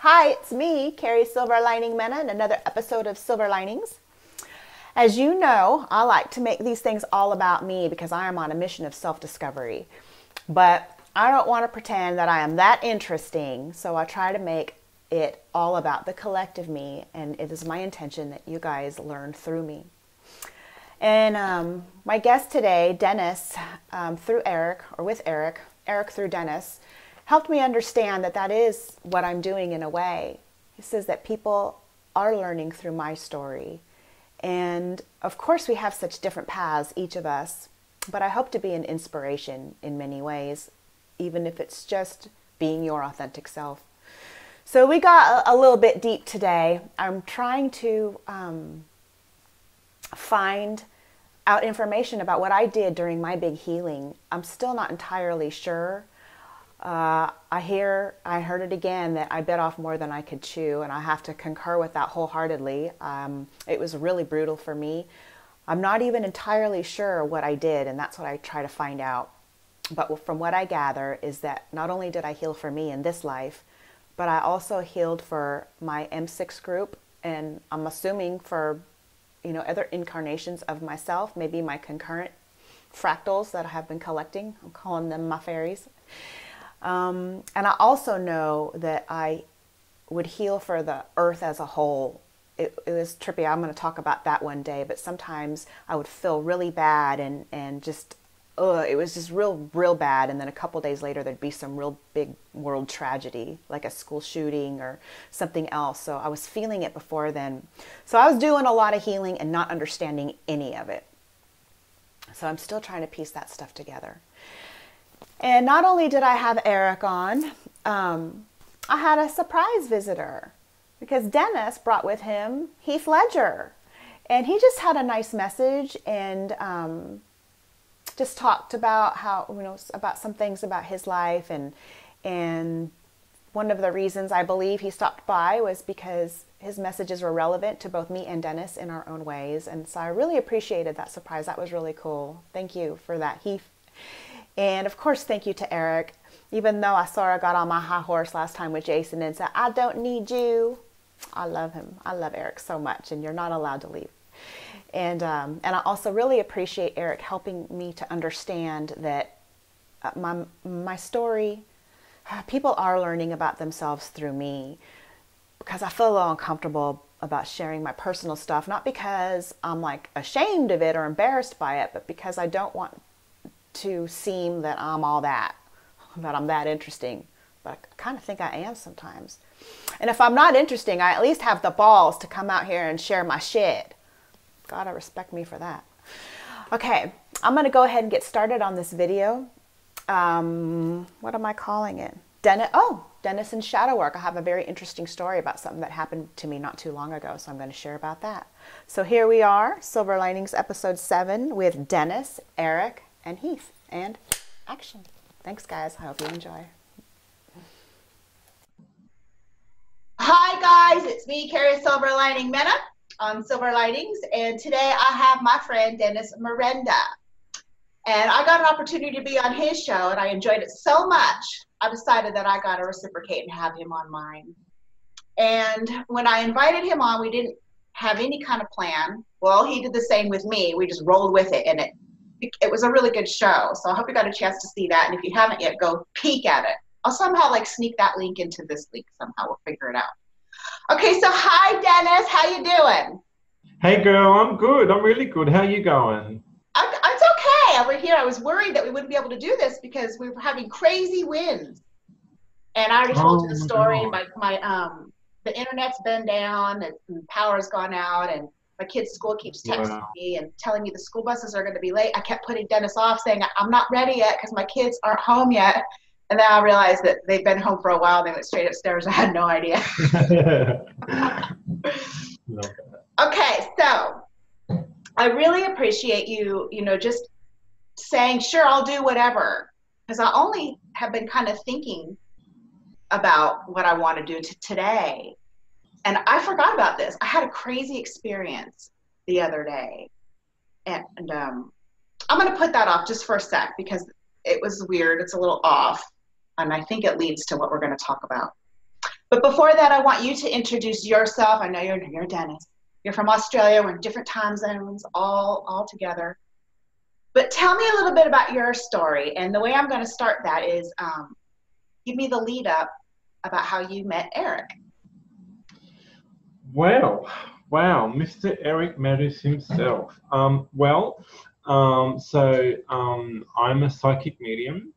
Hi, it's me, Carrie Silver Lining Mena, in another episode of Silver Linings. As you know, I like to make these things all about me because I am on a mission of self-discovery. But I don't want to pretend that I am that interesting, so I try to make it all about the collective me, and it is my intention that you guys learn through me. And my guest today, Dennis, through Erik, or with Erik, Erik through Dennis, helped me understand that that is what I'm doing in a way. He says that people are learning through my story. And of course we have such different paths, each of us, but I hope to be an inspiration in many ways, even if it's just being your authentic self. So we got a little bit deep today. I'm trying to find out information about what I did during my big healing. I'm still not entirely sure. I heard it again that I bit off more than I could chew, and I have to concur with that wholeheartedly. It was really brutal for me. I'm not even entirely sure what I did, and that's what I try to find out. But from what I gather is that not only did I heal for me in this life, but I also healed for my M6 group, and I'm assuming for, other incarnations of myself, maybe my concurrent fractals that I have been collecting. I'm calling them my fairies. And I also know that I would heal for the earth as a whole. It was trippy. I'm going to talk about that one day, but sometimes I would feel really bad and just, it was just real bad. And then a couple days later, there'd be some real big world tragedy, like a school shooting or something else. So I was feeling it before then. So I was doing a lot of healing and not understanding any of it. So I'm still trying to piece that stuff together. And not only did I have Erik on, I had a surprise visitor because Dennis brought with him Heath Ledger. And he just had a nice message and just talked about how, about some things about his life. And one of the reasons I believe he stopped by was because his messages were relevant to both me and Dennis in our own ways. And so I really appreciated that surprise. That was really cool. Thank you for that, Heath. And of course, thank you to Erik, even though I sort of got on my high horse last time with Jason and said, I don't need you. I love him. I love Erik so much, and you're not allowed to leave. And I also really appreciate Erik helping me to understand that my story, people are learning about themselves through me, because I feel a little uncomfortable about sharing my personal stuff, not because I'm like ashamed of it or embarrassed by it, but because I don't want to seem that I'm all that I'm that interesting. But I kind of think I am sometimes. And if I'm not interesting, I at least have the balls to come out here and share my shit. Gotta respect me for that. Okay, I'm gonna go ahead and get started on this video. What am I calling it? Dennis and Shadow Work. I have a very interesting story about something that happened to me not too long ago, so I'm going to share about that. So here we are, Silver Linings episode 7 with Dennis, Erik, and Heath, and action. Thanks, guys. I hope you enjoy. Hi, guys. It's me, Carrie Silver Lining Mena on Silver Linings, and today I have my friend Dennis Merenda. And I got an opportunity to be on his show, and I enjoyed it so much, I decided that I got to reciprocate and have him on mine. And when I invited him on, we didn't have any kind of plan. Well, he did the same with me. We just rolled with it, and it was a really good show. So I hope you got a chance to see that. And if you haven't yet, go peek at it. I'll somehow sneak that link into this link somehow. We'll figure it out. Okay, so hi, Dennis. How you doing? Hey, girl. I'm good. I'm really good. How you going? It's okay over here. I was worried that we wouldn't be able to do this because we were having crazy winds. And I already told you the story. The internet's been down and power's gone out, and my kid's school keeps texting me and telling me the school buses are going to be late. I kept putting Dennis off, saying I'm not ready yet because my kids aren't home yet. And then I realized that they've been home for a while. They went straight upstairs. I had no idea. Okay, so I really appreciate you, just saying, sure, I'll do whatever. Because I only have been kind of thinking about what I want to do today. And I forgot about this. I had a crazy experience the other day. And I'm going to put that off just for a sec because it was weird. It's a little off. And I think it leads to what we're going to talk about. But before that, I want you to introduce yourself. I know you're Dennis. You're from Australia. We're in different time zones all together. But tell me a little bit about your story. And the way I'm going to start that is give me the lead up about how you met Erik. Well, wow, Mr. Erik Matters himself. I'm a psychic medium.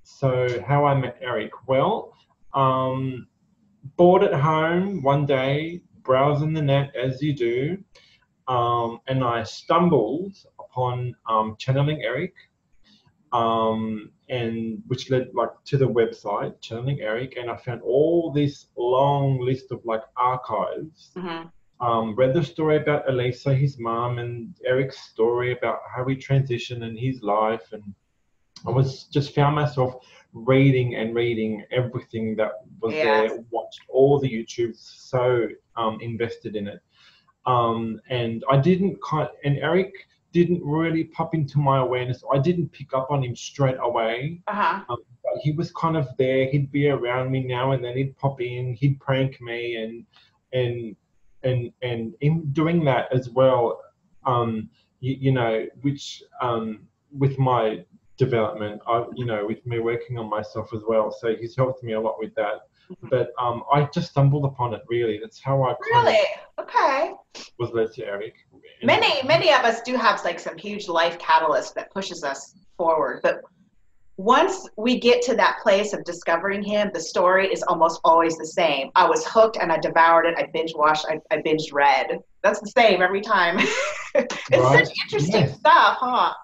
So how I met Erik? Well, bored at home one day, browsing the net as you do, and I stumbled upon channeling Erik, and which led to the website channeling Erik, and I found all this long list of archives. Read the story about Elisa, his mom, and Erik's story about how he transitioned in his life, and I just found myself reading everything that was there, watched all the YouTubes, so invested in it. And Erik didn't really pop into my awareness. I didn't pick up on him straight away. But he was kind of there. He'd be around me now and then. He'd pop in. He'd prank me, and in doing that as well, which with my development, with me working on myself as well. So he's helped me a lot with that. But I just stumbled upon it, really. That's how I was led to Erik. Many of us do have some huge life catalyst that pushes us forward. But once we get to that place of discovering him, the story is almost always the same. I was hooked and I devoured it. I binge watched, I binge read. That's the same every time. It's such interesting stuff, huh?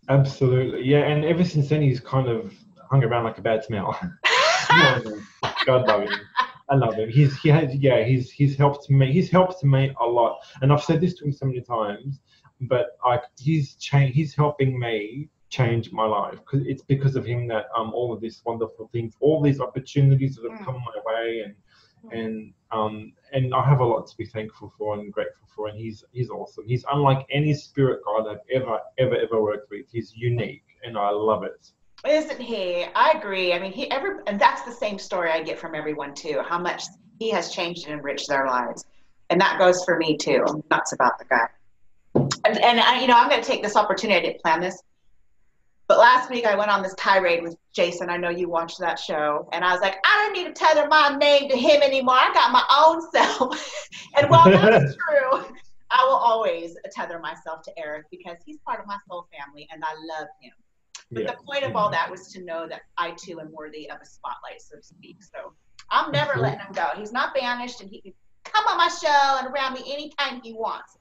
Absolutely, yeah. And ever since then, he's kind of hung around like a bad smell. God love him. I love him. He's helped me. He's helped me a lot, and I've said this to him so many times. But he's helping me change my life, because it's because of him that all of these wonderful things, all these opportunities that have come my way, and I have a lot to be thankful for and grateful for. And he's awesome. He's unlike any spirit guide I've ever worked with. He's unique, and I love it. Isn't he? I agree. I mean, and that's the same story I get from everyone too. How much he has changed and enriched their lives, and that goes for me too. I'm nuts about the guy. And I'm going to take this opportunity. I didn't plan this, but last week I went on this tirade with Jason. I know you watched that show, and I was like, I don't need to tether my name to him anymore. I got my own self. And while that's true, I will always tether myself to Erik, because he's part of my soul family, and I love him. But the point of all that was to know that I too am worthy of a spotlight, so to speak. So I'm never letting him go. He's not banished, and he can come on my show and around me anytime he wants.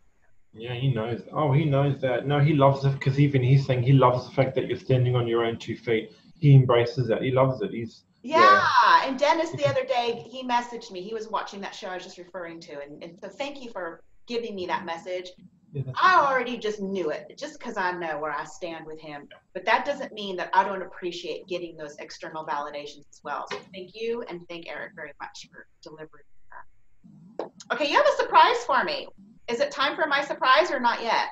Yeah, he knows. Oh, he knows that. No, he loves it, because even he's saying he loves the fact that you're standing on your own 2 feet. He embraces that. He loves it. And Dennis the other day, he messaged me. He was watching that show I was just referring to, and so thank you for giving me that message. I already just knew it, just because I know where I stand with him. But that doesn't mean that I don't appreciate getting those external validations as well. So thank you, and thank Erik very much for delivering that. Okay, you have a surprise for me. Is it time for my surprise or not yet?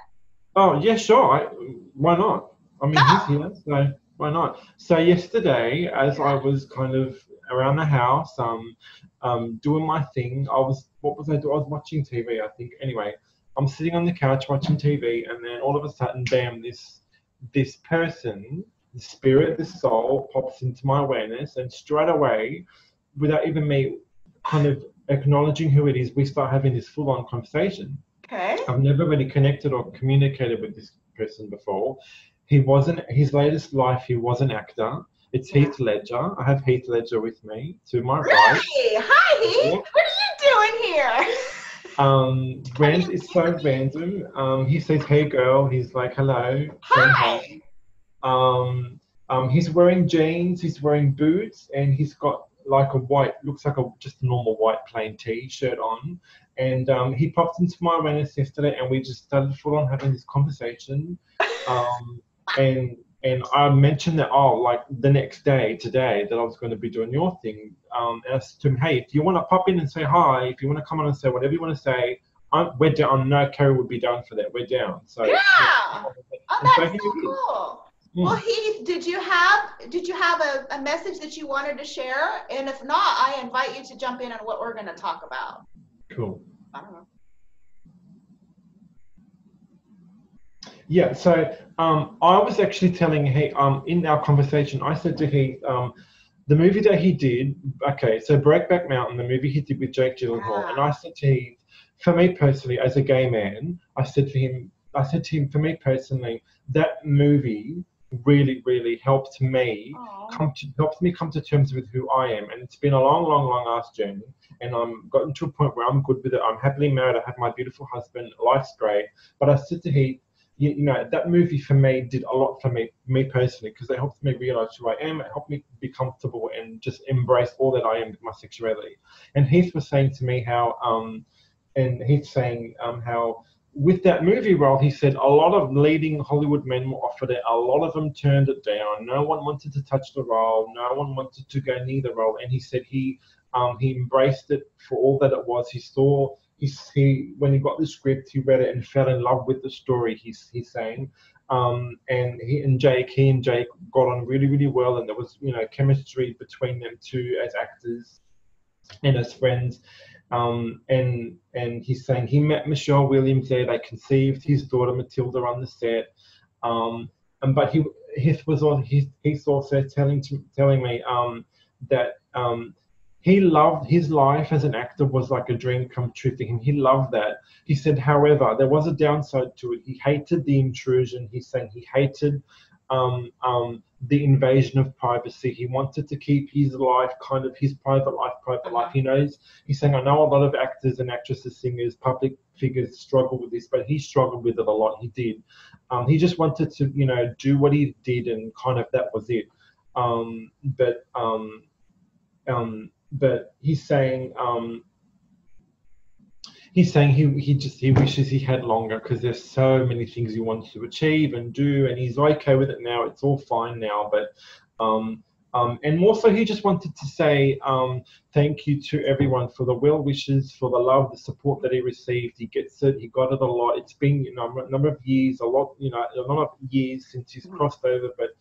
Oh, yeah, sure. Why not? I mean, he's here, so why not? So yesterday, as I was kind of around the house, doing my thing, what was I doing? I was watching TV, I think. Anyway, I'm sitting on the couch watching TV, and then all of a sudden, bam, this person, the spirit, the soul, pops into my awareness, and straight away, without even me kind of acknowledging who it is, we start having this full-on conversation. Okay. I've never really connected or communicated with this person before. His latest life, he was an actor. It's Heath Ledger. I have Heath Ledger with me to my right. Hi, Heath. What are you doing here? It's so random. He says, "Hey, girl." He's like, "Hello." Hi. He's wearing jeans. He's wearing boots, and he's got looks like just a normal white plain T-shirt on. And he popped into my awareness yesterday, and we just started full on having this conversation. And I mentioned that, the next day, today, that I was going to be doing your thing. And I said to him, hey, if you want to pop in and say hi, if you want to come on and say whatever you want to say, we're down. No, Carrie would be down for that. We're down. So yeah. Oh, that's so cool. Well, Heath, did you have a message that you wanted to share? And if not, I invite you to jump in on what we're going to talk about. Cool. I don't know. Yeah, so I was actually telling Heath, in our conversation, I said to Heath, the movie that he did, okay, so Breakback Mountain, the movie he did with Jake Gyllenhaal, and I said to Heath, for me personally, as a gay man, I said to him, for me personally, that movie really, really helped me come to terms with who I am, and it's been a long, long, long ass journey, and I'm gotten to a point where I'm good with it. I'm happily married. I have my beautiful husband. Life's great. But I said to Heath, you know, that movie for me did a lot for me personally, because it helped me realize who I am. It helped me be comfortable and just embrace all that I am with my sexuality. And Heath was saying to me how, how with that movie role, he said a lot of leading Hollywood men were offered it. A lot of them turned it down. No one wanted to touch the role. No one wanted to go near the role. And he said he embraced it for all that it was. When he got the script, he read it and fell in love with the story. He's saying, and he and Jake got on really, really well, and there was, you know, chemistry between them two as actors and as friends. And he's saying he met Michelle Williams there. They conceived his daughter Matilda on the set. But he's also telling me that he loved his life as an actor was like a dream come true for him. He loved that. He said, however, there was a downside to it. He hated the intrusion. He's saying he hated the invasion of privacy. He wanted to keep his life, kind of his private life. He knows, he's saying, I know a lot of actors and actresses, singers, public figures struggle with this, but he struggled with it a lot. He did. He just wanted to, you know, do what he did, and kind of that was it. But he's saying he wishes he had longer, because there's so many things he wants to achieve and do, and he's okay with it now. It's all fine now. But and also he just wanted to say thank you to everyone for the well wishes, for the love, the support that he received. He gets it. He got it a lot. It's been, you know, a number of years, a lot of years since he's crossed over. But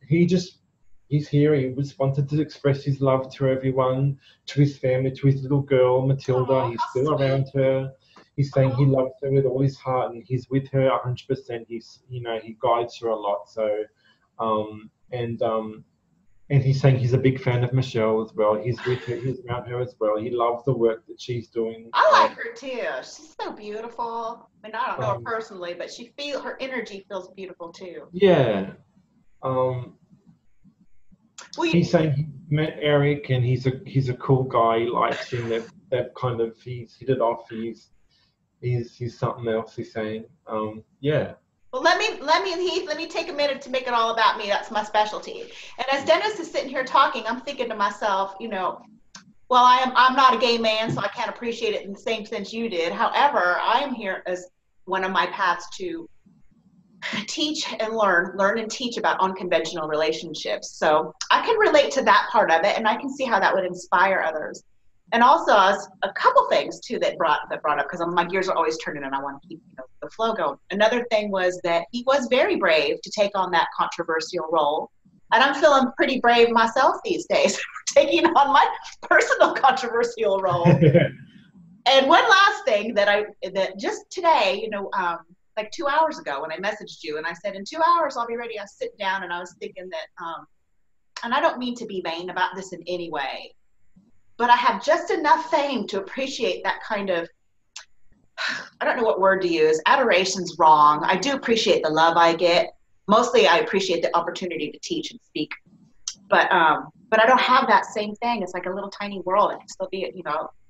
he's here. He just wanted to express his love to everyone, to his family, to his little girl, Matilda. He's still around her. He's saying he loves her with all his heart, and he's with her 100%. He guides her a lot. So, and he's saying he's a big fan of Michelle as well. He's with her. He's around her as well. He loves the work that she's doing. I like her too. She's so beautiful. I mean, I don't know her personally, but her energy feels beautiful too. Yeah. He's saying he met Erik, and he's a cool guy. He likes him. They've kind of, he's hit it off. He's something else. He's saying, yeah. Well, let me take a minute to make it all about me. That's my specialty. And as Dennis is sitting here talking, I'm thinking to myself, you know, well, I'm not a gay man, so I can't appreciate it in the same sense you did. However, I am here as one of my paths to teach and learn and teach about unconventional relationships. So I can relate to that part of it, and I can see how that would inspire others. And also a couple things too that brought up, because my gears are always turning and I want to keep the flow going. Another thing was that he was very brave to take on that controversial role. And I'm feeling pretty brave myself these days, taking on my personal controversial role. And one last thing that just today, like 2 hours ago when I messaged you and I said, in 2 hours, I'll be ready. I sit down and I was thinking that, and I don't mean to be vain about this in any way, but I have just enough fame to appreciate that kind of, I don't know what word to use. Adoration's wrong. I do appreciate the love I get. Mostly I appreciate the opportunity to teach and speak, but I don't have that same thing. It's like a little tiny world. I can still be,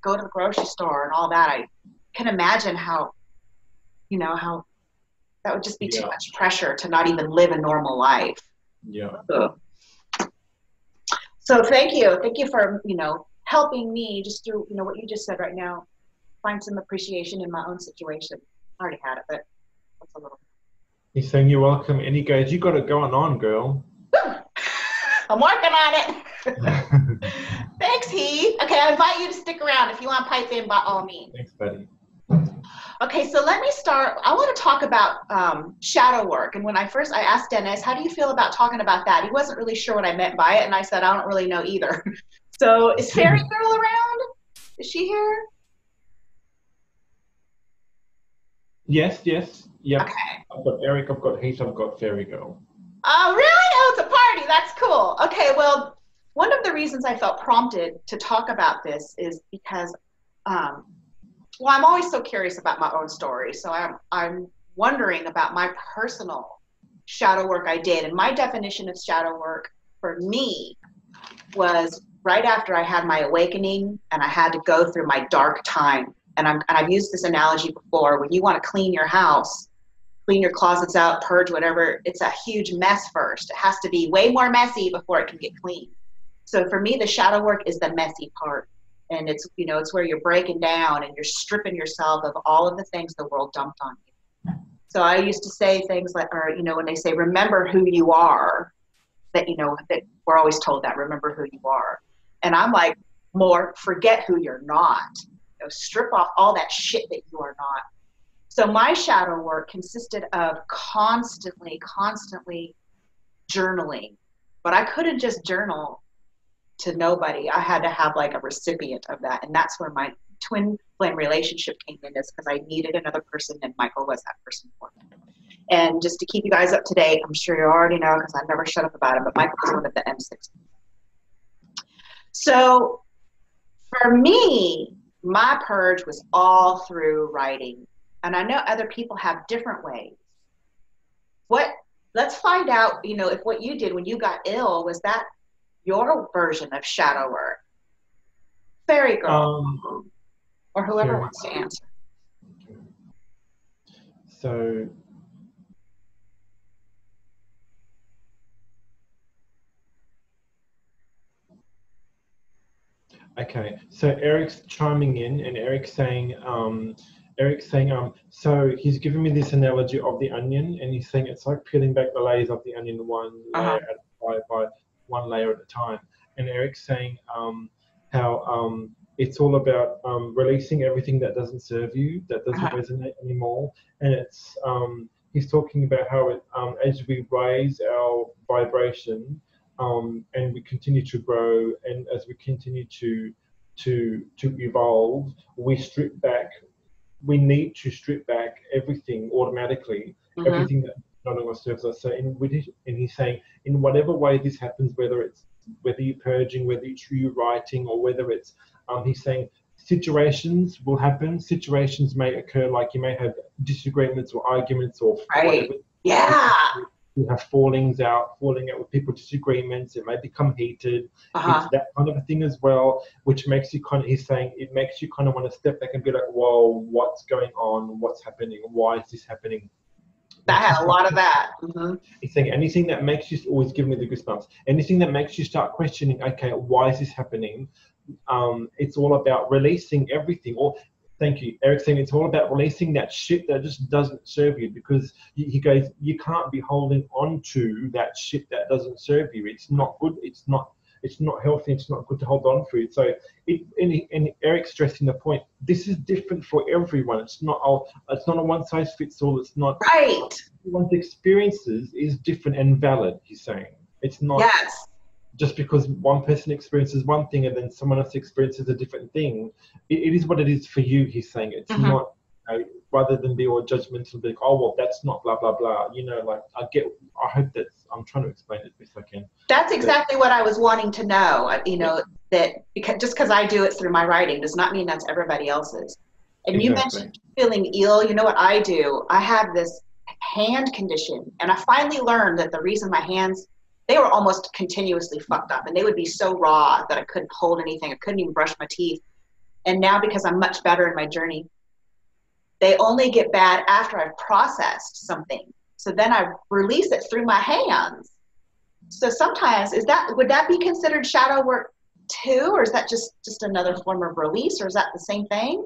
go to the grocery store and all that. I can imagine how that would just be too much pressure to not even live a normal life. Yeah. So thank you. Thank you for, helping me just through, what you just said right now, find some appreciation in my own situation. I already had it, but that's a little. He's saying you're welcome. And he goes, you got it going on, girl. I'm working on it. Thanks, Heath. Okay, I invite you to stick around. If you want to pipe in, by all means. Thanks, buddy. Okay, so let me start. I want to talk about shadow work. And when I asked Dennis, how do you feel about talking about that? He wasn't really sure what I meant by it. And I said, I don't really know either. So is Fairy Girl around? Is she here? Yes, yes. Yep. Okay. I've got Erik, I've got Heath, I've got Fairy Girl. Oh, really? Oh, it's a party. That's cool. Okay, well, one of the reasons I felt prompted to talk about this is because, well, I'm always so curious about my own story. So I'm wondering about my personal shadow work I did. And my definition of shadow work for me was right after I had my awakening and I had to go through my dark time. And I've used this analogy before. When you want to clean your house, clean your closets out, purge whatever, it's a huge mess first. It has to be way more messy before it can get clean. So for me, the shadow work is the messy part. And it's, you know, it's where you're breaking down and you're stripping yourself of all of the things the world dumped on you. So I used to say things like, or, you know, when they say, remember who you are, that, you know, that we're always told that, remember who you are. And I'm like, more, forget who you're not. You know, strip off all that shit that you are not. So my shadow work consisted of constantly journaling. But I couldn't just journal to nobody. I had to have like a recipient of that. And that's where my twin flame relationship came in, is because I needed another person, and Michael was that person for me. And just to keep you guys up to date, I'm sure you already know because I never shut up about it, but Michael was one of the M6. So for me, my purge was all through writing. And I know other people have different ways. Let's find out, you know, if what you did when you got ill, was that your version of shadow work? Fairy Girl, or whoever wants to answer. So, okay, so Erik's chiming in, and Erik's saying, so he's giving me this analogy of the onion, and he's saying it's like peeling back the layers of the onion one layer by one layer at a time. And Erik's saying how it's all about releasing everything that doesn't serve you, that doesn't resonate anymore. And it's he's talking about how it, as we raise our vibration, and we continue to grow, and as we continue to evolve, we need to strip back everything automatically, everything that no longer serves us. So and he's saying, in whatever way this happens, whether you're purging, whether it's you writing, or whether it's, he's saying situations will happen. Situations may occur, like you may have disagreements or arguments or whatever. Yeah. You have falling out with people, disagreements. It may become heated. It's that kind of a thing as well, which makes you kind of, he's saying, it makes you kind of want to step back and be like, whoa, what's going on? What's happening? Why is this happening? I had a lot of that. He's saying anything that makes you, always give me the goosebumps, anything that makes you start questioning, okay, why is this happening? It's all about releasing everything. Or thank you, Erik, saying it's all about releasing that shit that just doesn't serve you, because he goes, you can't be holding on to that shit that doesn't serve you. It's not good. It's not healthy. It's not good to hold on to it. So and Erik's stressing the point, this is different for everyone. It's not a one size fits all. It's not right. Everyone's experiences is different and valid, he's saying. It's not just because one person experiences one thing and then someone else experiences a different thing. It is what it is for you, he's saying. It's not, rather than be all judgmental and be like, oh, well, that's not blah, blah, blah. You know, like, I hope I'm trying to explain it best I can. That's exactly what I was wanting to know, you know, that because I do it through my writing does not mean that's everybody else's. And you mentioned feeling ill. You know what I do? I have this hand condition, and I finally learned that the reason my hands, they were almost continuously fucked up, and they would be so raw that I couldn't hold anything. I couldn't even brush my teeth. And now, because I'm much better in my journey, they only get bad after I've processed something. So then I release it through my hands. So sometimes, would that be considered shadow work too, or is that just another form of release, or is that the same thing?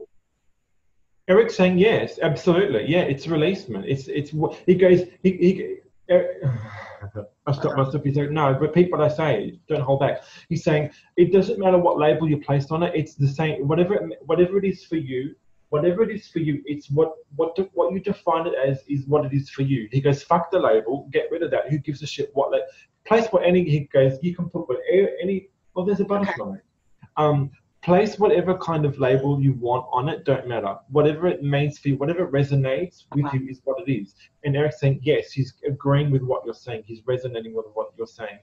Erik's saying yes, absolutely. Yeah, it's releasement. I stopped myself. He's like, no, repeat what I say. Don't hold back. He's saying it doesn't matter what label you placed on it. It's the same. Whatever it is for you, whatever it is for you, it's what you define it as is what it is for you. He goes, fuck the label, get rid of that. Who gives a shit what place what any, he goes, you can put whatever any, oh, there's a butterfly. Place whatever kind of label you want on it, don't matter. Whatever it means for you, whatever resonates with you is what it is. And Eric's saying, yes, he's agreeing with what you're saying. He's resonating with what you're saying.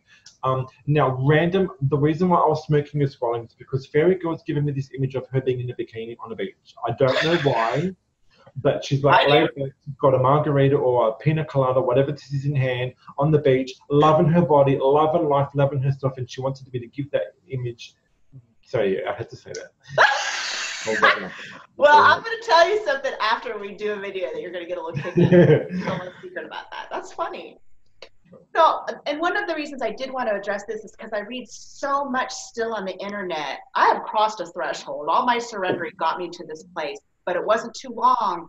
Now, the reason why I was smoking and swallowing is because Fairy Girl's given me this image of her being in a bikini on a beach. I don't know why, but she's like, she's got a margarita or a pina colada, whatever this is in hand, on the beach, loving her body, loving life, loving herself, and she wanted me to give that image. Sorry, I had to say that. Well, I'm going to tell you something after we do a video that you're going to get a little kick. I don't want a secret about that. That's funny. So, and one of the reasons I did want to address this is because I read so much still on the internet. I have crossed a threshold. All my surrendering got me to this place, but it wasn't too long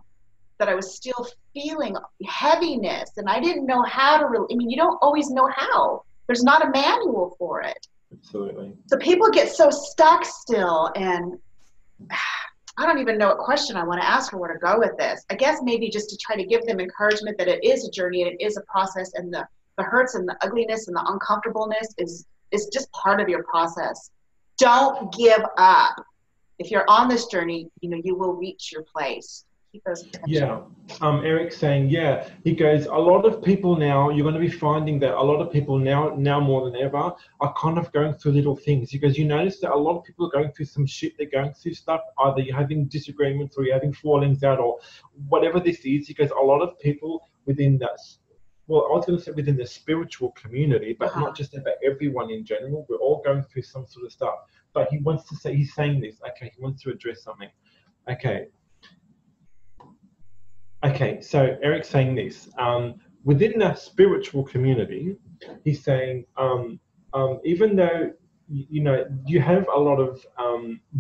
that I was still feeling heaviness, and I didn't know how to really, I mean, you don't always know how. There's not a manual for it. Absolutely. So people get so stuck still, and I don't even know what question I want to ask or where to go with this. I guess maybe just to try to give them encouragement that it is a journey and it is a process, and the hurts and the ugliness and the uncomfortableness is just part of your process. Don't give up. If you're on this journey, you will reach your place. Yeah, Eric's saying, yeah, he goes, a lot of people now, you're going to be finding that a lot of people now more than ever are kind of going through little things. He goes, you notice that a lot of people are going through some shit, they're going through stuff, either you're having disagreements or you're having fallings out or whatever this is. He goes, a lot of people within that, well, I was going to say within the spiritual community, but not just about everyone in general, we're all going through some sort of stuff. But he wants to say, he's saying this, okay, he wants to address something. Okay, so Eric's saying this. Within the spiritual community, he's saying, even though, you have a lot of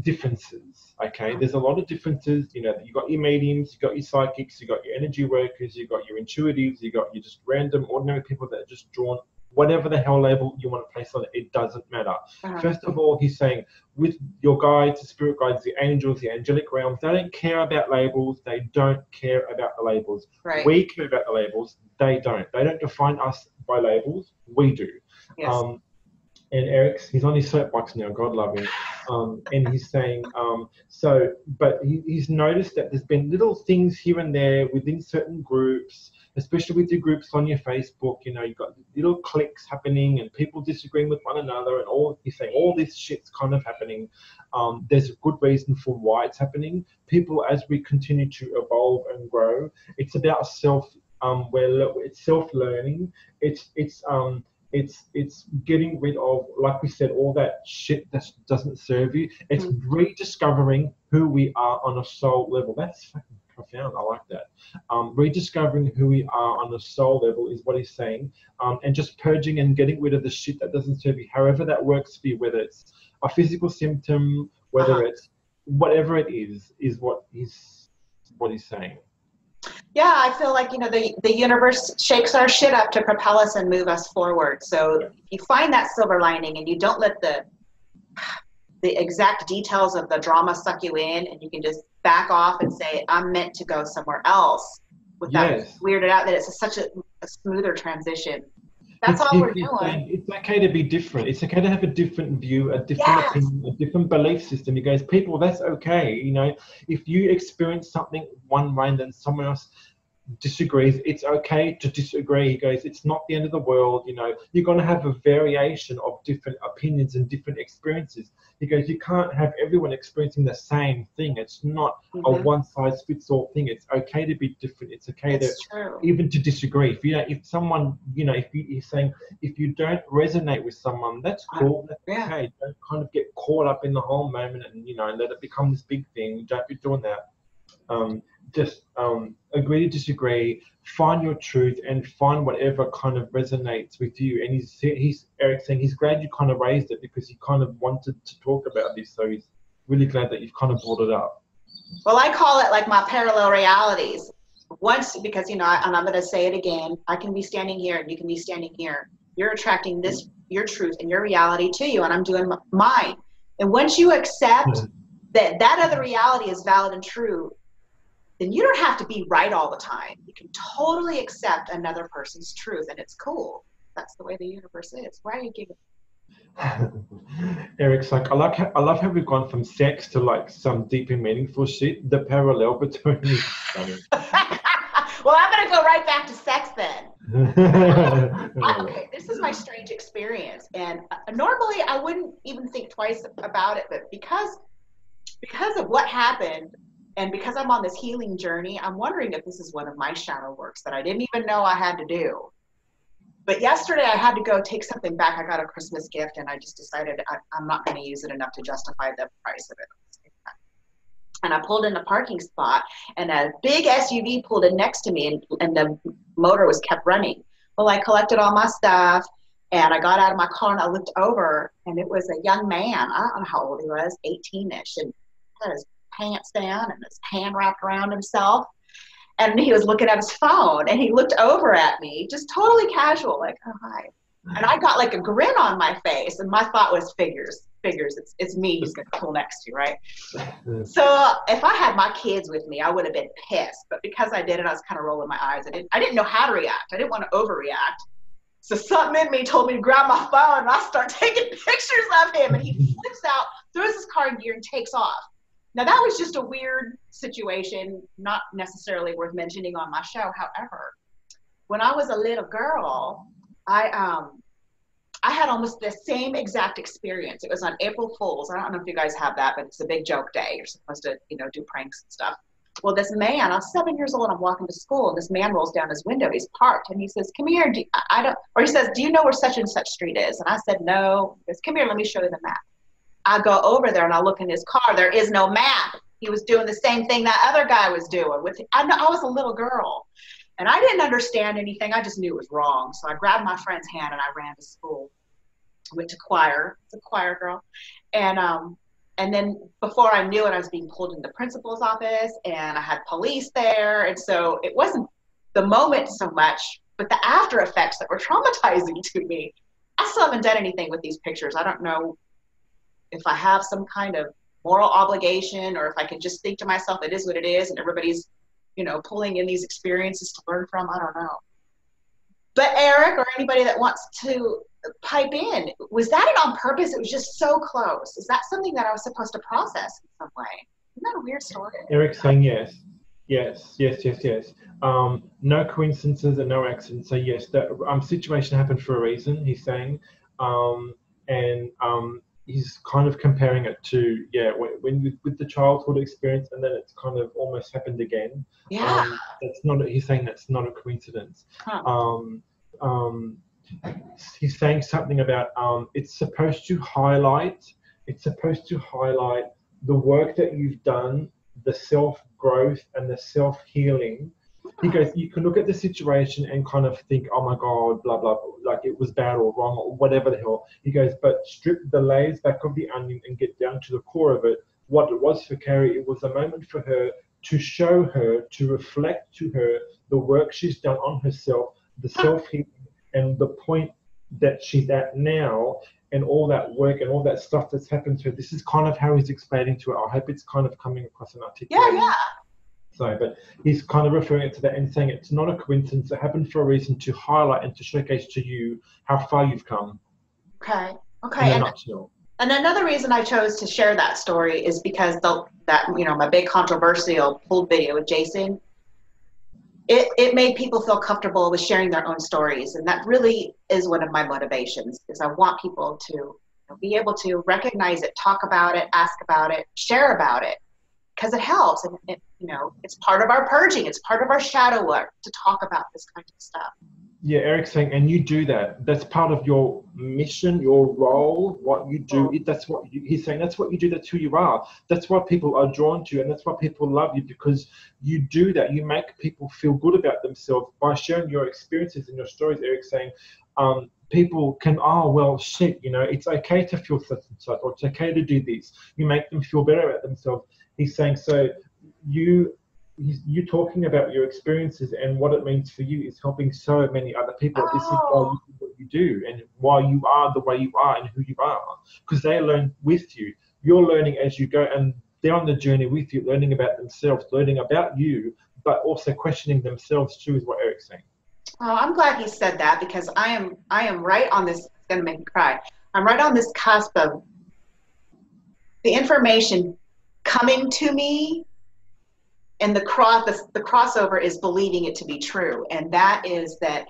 differences, okay? There's a lot of differences, you've got your mediums, you've got your psychics, you've got your energy workers, you've got your intuitives, you've got your just random, ordinary people that are just drawn, whatever the hell label you want to place on it, it doesn't matter. First of all, he's saying, with your guides, the spirit guides, the angels, the angelic realms, they don't care about labels. They don't care about the labels. Right. We care about the labels. They don't. They don't define us by labels. We do. Yes. And Eric's, he's on his soapbox now, God love him. And he's saying, but he's noticed that there's been little things here and there within certain groups, especially with your groups on your Facebook, you've got little cliques happening and people disagreeing with one another and he's saying all this shit's kind of happening. There's a good reason for why it's happening. People, as we continue to evolve and grow, it's about it's self-learning. It's getting rid of, like we said, all that shit that doesn't serve you. It's rediscovering who we are on a soul level. That's fucking profound. I like that. Rediscovering who we are on a soul level is what he's saying. And just purging and getting rid of the shit that doesn't serve you, however that works for you, whether it's a physical symptom, whether it's whatever it is what he's saying. Yeah, I feel like, the universe shakes our shit up to propel us and move us forward. So if you find that silver lining and you don't let the exact details of the drama suck you in, and you can just back off and say, I'm meant to go somewhere else without weirded out that it's such a smoother transition. That's all we're doing. It's okay to be different. It's okay to have a different view, a different opinion, a different belief system. He goes, people, that's okay. If you experience something one way and then someone else disagrees, it's okay to disagree. He goes, it's not the end of the world. You're going to have a variation of different opinions and different experiences. He goes, you can't have everyone experiencing the same thing. It's not a one-size-fits-all thing. It's okay to be different. It's okay even to disagree. If someone, he's saying, if you don't resonate with someone, that's cool. That's okay. Don't kind of get caught up in the whole moment and, let it become this big thing. Don't be doing that. Just agree to disagree, find your truth, and find whatever kind of resonates with you. And he's Eric saying he's glad you kind of raised it because he kind of wanted to talk about this. So he's really glad that you've kind of brought it up. Well, I call it like my parallel realities. Because, and I'm going to say it again, I can be standing here and you can be standing here. You're attracting your truth and your reality to you, and I'm doing mine. And once you accept that other reality is valid and true, then you don't have to be right all the time. You can totally accept another person's truth, and it's cool. That's the way the universe is. Why are you giving? Eric's like, I love how we've gone from sex to like some deep and meaningful shit. The parallel between is funny. Well, I'm gonna go right back to sex then. Okay, this is my strange experience, and normally I wouldn't even think twice about it, but because of what happened, and because I'm on this healing journey, I'm wondering if this is one of my shadow works that I didn't even know I had to do. But yesterday I had to go take something back. I got a Christmas gift, and I just decided I'm not going to use it enough to justify the price of it. And I pulled in a parking spot, and a big SUV pulled in next to me, and the motor was kept running. Well, I collected all my stuff, and I got out of my car, and I looked over, and it was a young man. I don't know how old he was, 18-ish, and had his pants down and his hand wrapped around himself. And he was looking at his phone, and he looked over at me, just totally casual, like, oh, hi. And I got like a grin on my face, and my thought was, figures, it's me who's going to pull next to you, right? So if I had my kids with me, I would have been pissed. But because I did it, I was kind of rolling my eyes. I didn't know how to react. I didn't want to overreact. So something in me told me to grab my phone, and I start taking pictures of him. And he flips out, throws his car in gear, and takes off. Now, that was just a weird situation, not necessarily worth mentioning on my show. However, when I was a little girl, I had almost the same exact experience. It was on April Fool's. I don't know if you guys have that, but it's a big joke day. You're supposed to, do pranks and stuff. Well, this man, I was 7 years old, I'm walking to school, and this man rolls down his window. He's parked, and he says, come here. He says, do you know where such and such street is? And I said, no. He goes, come here, let me show you the map. I go over there, and I look in his car. There is no map. He was doing the same thing that other guy was doing. I was a little girl, and I didn't understand anything. I just knew it was wrong. So I grabbed my friend's hand, and I ran to school. Went to choir. It's a choir girl. And then before I knew it, I was being pulled into the principal's office, and I had police there. And so it wasn't the moment so much, but the after effects that were traumatizing to me. I still haven't done anything with these pictures. I don't know if I have some kind of moral obligation, or if I can just think to myself, it is what it is, and everybody's, pulling in these experiences to learn from. I don't know. But Erik, or anybody that wants to pipe in, was that on purpose? It was just so close. Is that something that I was supposed to process in some way? Isn't that a weird story? Erik's saying yes. Yes. No coincidences and no accidents. So yes, that situation happened for a reason, he's saying. He's kind of comparing it to, when with the childhood experience, and then it's kind of almost happened again. Yeah. He's saying that's not a coincidence. Huh. He's saying something about it's supposed to highlight the work that you've done, the self-growth and the self-healing. He goes, you can look at the situation and kind of think, oh my God, blah, blah, blah, like it was bad or wrong or whatever the hell. He goes, but strip the layers back of the onion and get down to the core of it. What it was for Carrie, it was a moment for her to show her, to reflect to her the work she's done on herself, the self-healing, and the point that she's at now, and all that work and all that stuff that's happened to her. This is kind of how he's explaining to her. I hope it's kind of coming across an articulation. Yeah. So, but he's kind of referring it to that and saying it's not a coincidence. It happened for a reason, to highlight and to showcase to you how far you've come. Okay. In a nutshell. And another reason I chose to share that story is because my big controversial pulled video with Jason, it made people feel comfortable with sharing their own stories. And that really is one of my motivations, is I want people to be able to recognize it, talk about it, ask about it, share about it, because it helps. And it's part of our purging. It's part of our shadow work to talk about this kind of stuff. Yeah, Erik's saying, and you do that. That's part of your mission, your role, what you do. He's saying that's what you do. That's who you are. That's why people are drawn to you, and that's why people love you, because you do that. You make people feel good about themselves by sharing your experiences and your stories. Erik's saying, people can, it's okay to feel such and such, or it's okay to do this. You make them feel better about themselves. He's saying, so you talking about your experiences and what it means for you is helping so many other people. This is why you do what you do, and why you are the way you are and who you are, because they learn with you. You're learning as you go, and they're on the journey with you, learning about themselves, learning about you, but also questioning themselves too, is what Erik's saying. Oh, I'm glad he said that, because I am right on this. It's going to make me cry. I'm right on this cusp of the information coming to me, and the crossover is believing it to be true. And that is that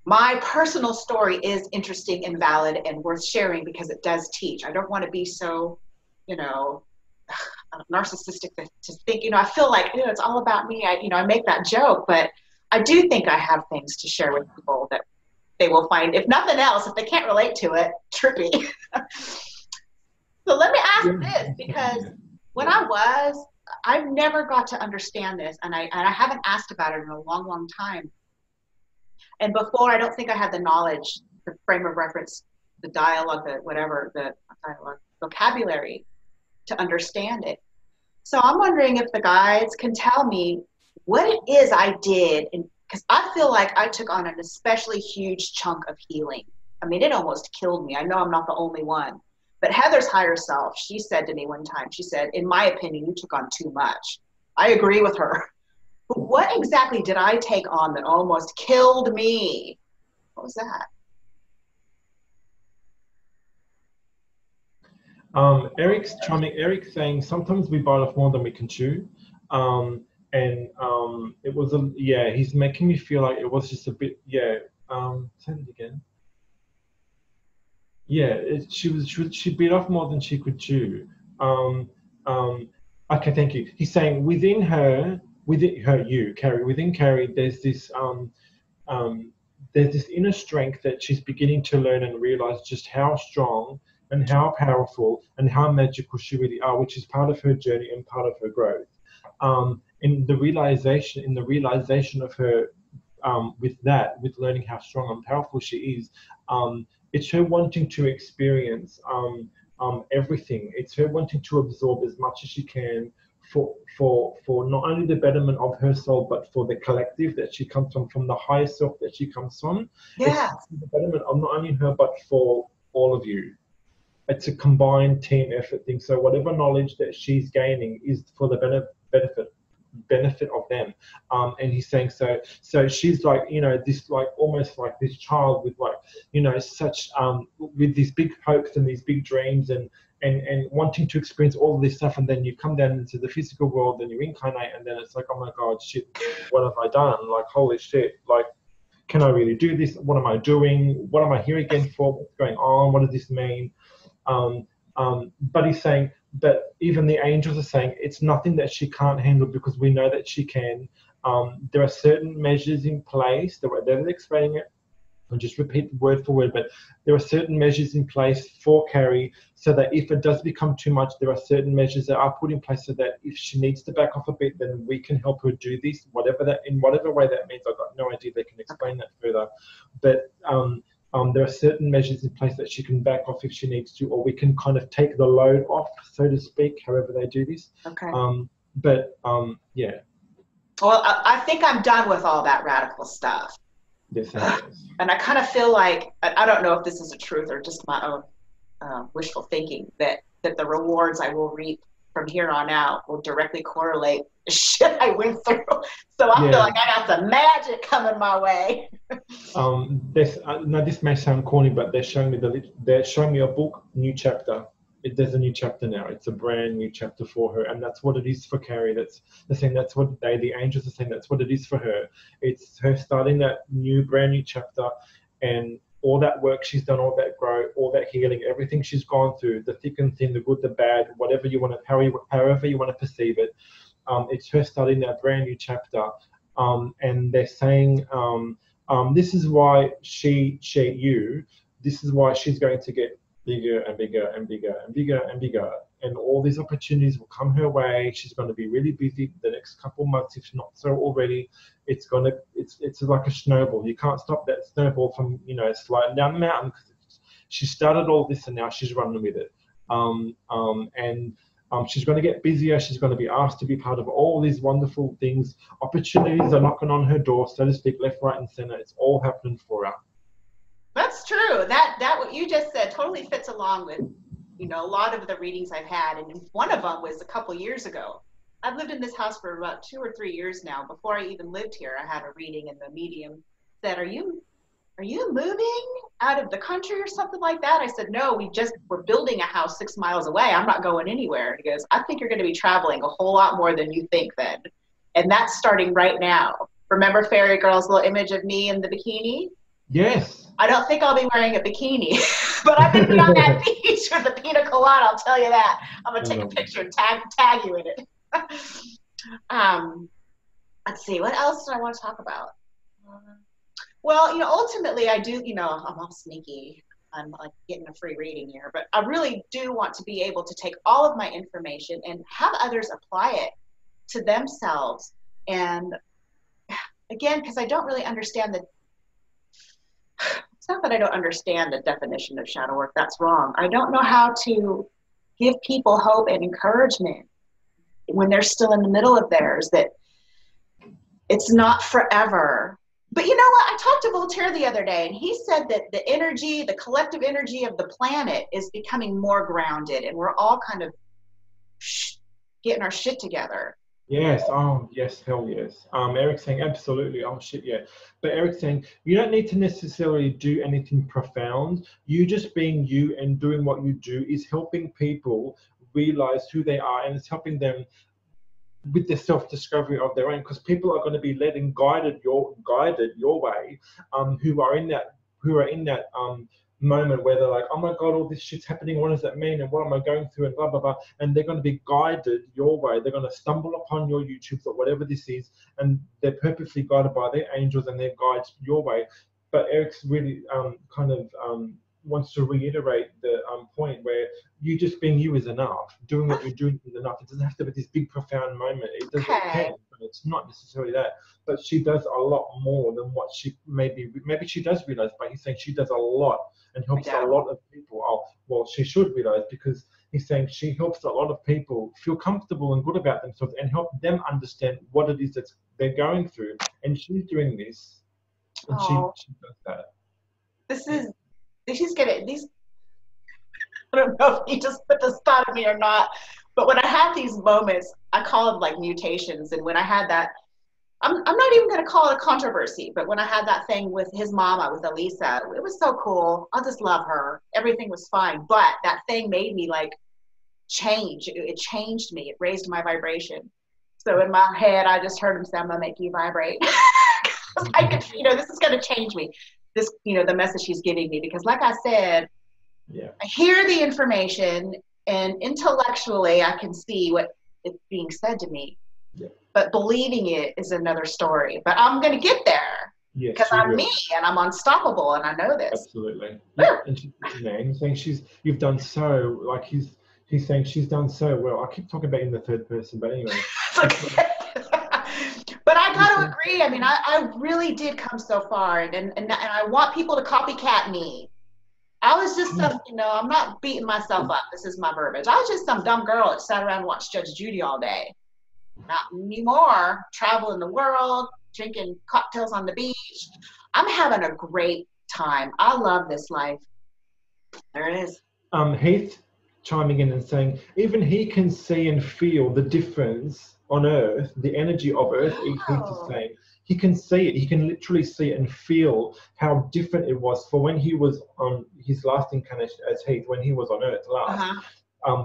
my personal story is interesting and valid and worth sharing because it does teach. I don't want to be so, narcissistic to think, I feel like, it's all about me. I make that joke, but I do think I have things to share with people that they will find, if nothing else, if they can't relate to it, trippy. So let me ask this, because when I never got to understand this, and I haven't asked about it in a long, long time. And before, I don't think I had the knowledge, the frame of reference, the dialogue, the vocabulary to understand it. So I'm wondering if the guides can tell me what it is I did, because I feel like I took on an especially huge chunk of healing. I mean, it almost killed me. I know I'm not the only one. But Heather's higher self, she said to me one time, she said, in my opinion, you took on too much. I agree with her. But what exactly did I take on that almost killed me? What was that? Erik's saying sometimes we bite off more than we can chew. It was he's making me feel like it was just a bit, say it again. Yeah, she bit off more than she could chew. Okay, thank you. He's saying within Carrie, there's this inner strength that she's beginning to learn and realize just how strong and how powerful and how magical she really are, which is part of her journey and part of her growth. In the realization of her, with learning how strong and powerful she is, it's her wanting to experience everything. It's her wanting to absorb as much as she can for not only the betterment of her soul, but for the collective that she comes from the higher self that she comes from. Yeah. It's the betterment of not only her, but for all of you. It's a combined team effort thing. So whatever knowledge that she's gaining is for the benefit of them. And he's saying so she's like, this like almost like this child with like, such with these big hopes and these big dreams and wanting to experience all this stuff, and then you come down into the physical world and you incarnate, and then it's like, oh my god, shit, what have I done? Like, holy shit, like, can I really do this? What am I doing? What am I here again for? What's going on? What does this mean? But he's saying, but even the angels are saying it's nothing that she can't handle, because we know that she can. There are certain measures in place. They're explaining it. I'll just repeat word for word, but there are certain measures in place for Carrie, so that if it does become too much, there are certain measures that are put in place so that if she needs to back off a bit, then we can help her do this, in whatever way that means. I've got no idea. They can explain that further. But there are certain measures in place that she can back off if she needs to, or we can kind of take the load off, so to speak, however they do this. Okay. Yeah. Well, I think I'm done with all that radical stuff. Yes, and I kind of feel like, I don't know if this is a truth or just my own wishful thinking, that the rewards I will reap from here on out will directly correlate the shit I went through. So I feel like I got some magic coming my way. This may sound corny, but they're showing me a book, new chapter. There's a new chapter now. It's a brand new chapter for her, and that's what it is for Carrie. They're saying that's what the angels are saying. That's what it is for her. It's her starting that brand new chapter, and all that work she's done, all that growth, all that healing, everything she's gone through, the thick and thin, the good, the bad, whatever you want to, however you want to perceive it. It's her starting that brand new chapter, and they're saying this is why this is why she's going to get bigger and bigger and bigger and bigger and bigger, and all these opportunities will come her way. She's going to be really busy the next couple of months, if not so already. It's like a snowball. You can't stop that snowball from sliding down the mountain. She started all this and now she's running with it. She's going to get busier. She's going to be asked to be part of all these wonderful things. Opportunities are knocking on her door, so to speak, left, right, and center. It's all happening for her. That's true. That what you just said totally fits along with you know, a lot of the readings I've had, and one of them was a couple years ago. I've lived in this house for about 2 or 3 years now. Before I even lived here, I had a reading, and the medium said, are you moving out of the country or something like that? I said, no, we're building a house 6 miles away. I'm not going anywhere. He goes, I think you're going to be traveling a whole lot more than you think then. And that's starting right now. Remember Fairy Girl's little image of me in the bikini? Yes. I don't think I'll be wearing a bikini, but I'm going to be on that beach with a pina colada, I'll tell you that. I'm going to take a picture and tag you in it. Let's see, what else do I want to talk about? Well, you know, ultimately I do, you know, I'm all sneaky. I'm like getting a free reading here, but I really do want to be able to take all of my information and have others apply it to themselves. And again, because I don't really understand it's not that I don't understand the definition of shadow work, that's wrong. I don't know how to give people hope and encouragement when they're still in the middle of theirs, that it's not forever. But you know what? I talked to Voltaire the other day, and he said that the energy, the collective energy of the planet is becoming more grounded, and we're all kind of getting our shit together. Yes, oh yes, hell yes. Eric's saying absolutely, oh shit, yeah. But Eric's saying you don't need to necessarily do anything profound. You just being you and doing what you do is helping people realize who they are, and it's helping them with the self-discovery of their own, because people are going to be led and guided your way, who are in that moment where they're like, oh my god, all this shit's happening, what does that mean, and what am I going through, and blah blah blah, and they're going to be guided your way. They're going to stumble upon your YouTubes or whatever this is, and they're purposely guided by their angels and their guides your way. But Eric's really wants to reiterate the point where you just being you is enough. Doing what you're doing is enough. It doesn't have to be this big profound moment. It doesn't can, but it's not necessarily that. But she does a lot more than what she maybe she does realize, but he's saying she does a lot and helps a lot of people. Oh, well, she should realize, because he's saying she helps a lot of people feel comfortable and good about themselves and help them understand what it is that they're going through. And she's doing this, and she does that. She's getting these. I don't know if he just put this thought in me or not, but when I have these moments, I call them like mutations. And when I had that, I'm not even going to call it a controversy, but when I had that thing with his mama, with Elisa, it was so cool. I just love her. Everything was fine. But that thing made me like change. It changed me. It raised my vibration. So in my head, I just heard him say, I'm going to make you vibrate. I could, this is going to change me. This, the message he's giving me, because like I said, I hear the information and intellectually I can see what is being said to me, but believing it is another story. But I'm going to get there because I'm me and I'm unstoppable, and I know this. Absolutely. Yeah. And he's saying you've done so, like he's saying she's done so well. I keep talking about in the third person, but anyway. But I got to agree. I mean, I really did come so far, and I want people to copycat me. I was just some, I'm not beating myself up. This is my verbiage. I was just some dumb girl that sat around and watched Judge Judy all day. Not anymore. Traveling the world, drinking cocktails on the beach. I'm having a great time. I love this life. There it is. Heath chiming in and saying, even he can see and feel the difference on Earth, the energy of Earth. Heath is saying he can see it. He can literally see it and feel how different it was for when he was on his last incarnation as Heath, when he was on Earth last,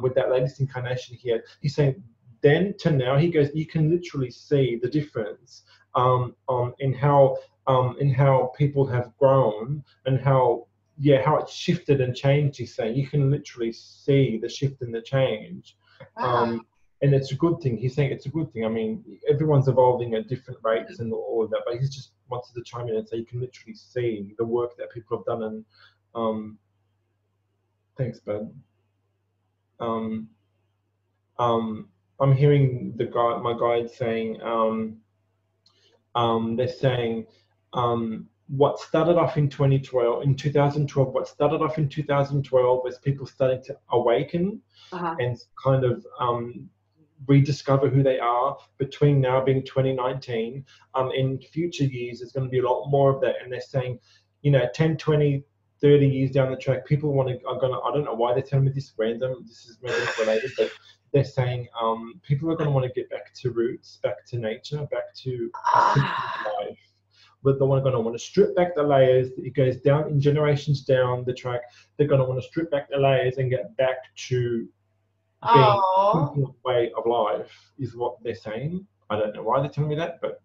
with that latest incarnation he had. He's saying then to now, he goes, you can literally see the difference in how people have grown and how it's shifted and changed. He's saying you can literally see the shift and the change. And it's a good thing. He's saying it's a good thing. I mean, everyone's evolving at different rates and all of that, but he just wanted to chime in and say you can literally see the work that people have done. And thanks, bud. I'm hearing my guide saying, they're saying, what started off in 2012, what started off in 2012 was people starting to awaken and kind of rediscover who they are. Between now being 2019, in future years, there's going to be a lot more of that. And they're saying, 10, 20, 30 years down the track, people I don't know why they're telling me this is random related, but they're saying people are going to want to get back to roots, back to nature, back to a simple life. But they're going to want to strip back the layers. It goes down in generations down the track. They're going to want to strip back the layers and get back to being a simple way of life, is what they're saying. I don't know why they're telling me that, but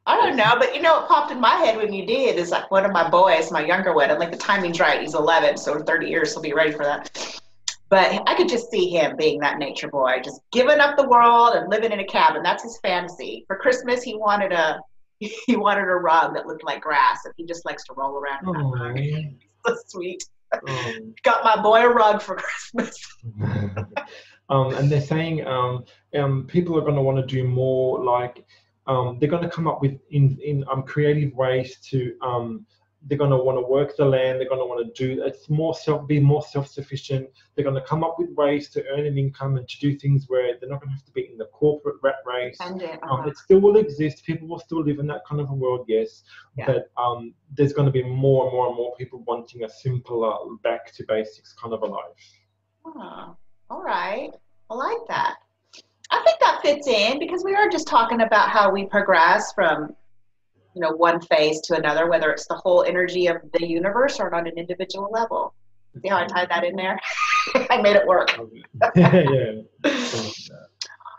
I don't know. But you know what popped in my head when you did is like one of my boys, my younger one, and like the timing's right. He's 11, so in 30 years he'll be ready for that. But I could just see him being that nature boy, just giving up the world and living in a cabin. That's his fantasy. For Christmas, he wanted a rug that looked like grass, and he just likes to roll around in that rug. So sweet. Got my boy a rug for Christmas. And they're saying people are going to want to do more, like they're going to come up with in creative ways to they're going to want to work the land. They're going to want to be more self-sufficient. They're going to come up with ways to earn an income and to do things where they're not going to have to be in the corporate rat race. It still will exist. People will still live in that kind of a world, yes. Yeah. But there's going to be more and more and more people wanting a simpler, back to basics kind of a life. Oh, all right. I like that. I think that fits in because we are just talking about how we progress from one phase to another, whether it's the whole energy of the universe or on an individual level. See how I tied that in there? I made it work. Yeah.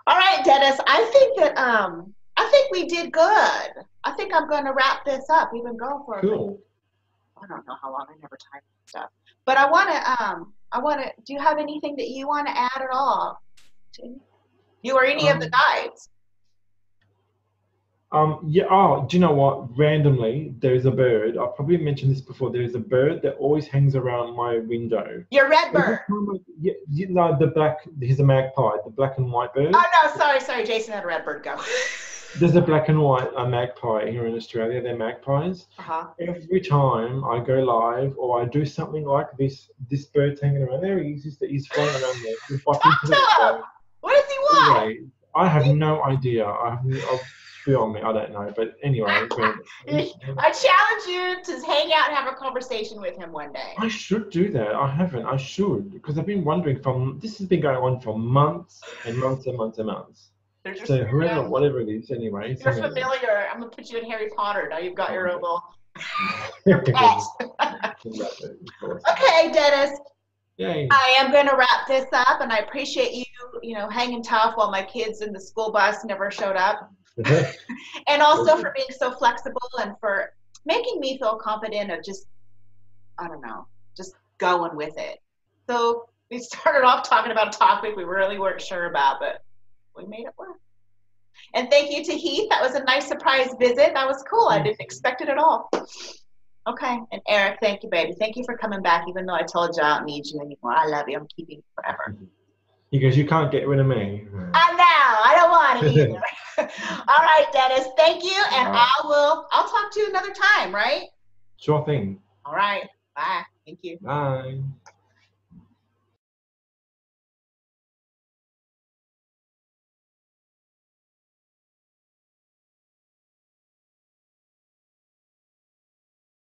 All right, Dennis. I think we did good. I think I'm going to wrap this up. We've been going for cool. I don't know how long. I never timed stuff. But I want to. Do you have anything that you want to add at all? You or any of the guides? Yeah. Oh, do you know what? Randomly, there's a bird. I've probably mentioned this before. There's a bird that always hangs around my window. Your red bird. Yeah, the black. He's a magpie. The black and white bird. Oh no, sorry. Jason had a red bird. Go. There's a black and white magpie here in Australia. They're magpies. Uh-huh. Every time I go live or I do something like this, this bird's hanging around. There he is. He's flying around there. Talk to him. What does he want? Anyway, I have no idea. Beyond me, I don't know. But anyway, I challenge you to hang out and have a conversation with him one day. I should do that. I haven't. I should, because I've been wondering this has been going on for months and months and months and months. So whoever, whatever it is, anyway. You're familiar. I'm gonna put you in Harry Potter. Now you've got your own little your pet. Okay, Dennis. Yay. I am going to wrap this up, and I appreciate you, hanging tough while my kids in the school bus never showed up. And also for being so flexible and for making me feel confident of just going with it. So we started off talking about a topic we really weren't sure about, but we made it work. And thank you to Heath. That was a nice surprise visit. That was cool. I didn't expect it at all. Okay. And Erik, thank you, baby. Thank you for coming back, even though I told you I don't need you anymore. I love you. I'm keeping you forever. He goes, you can't get rid of me. I know. I don't want it either. All right, Dennis. Thank you. And I'll talk to you another time, right? Sure thing. All right. Bye. Thank you. Bye.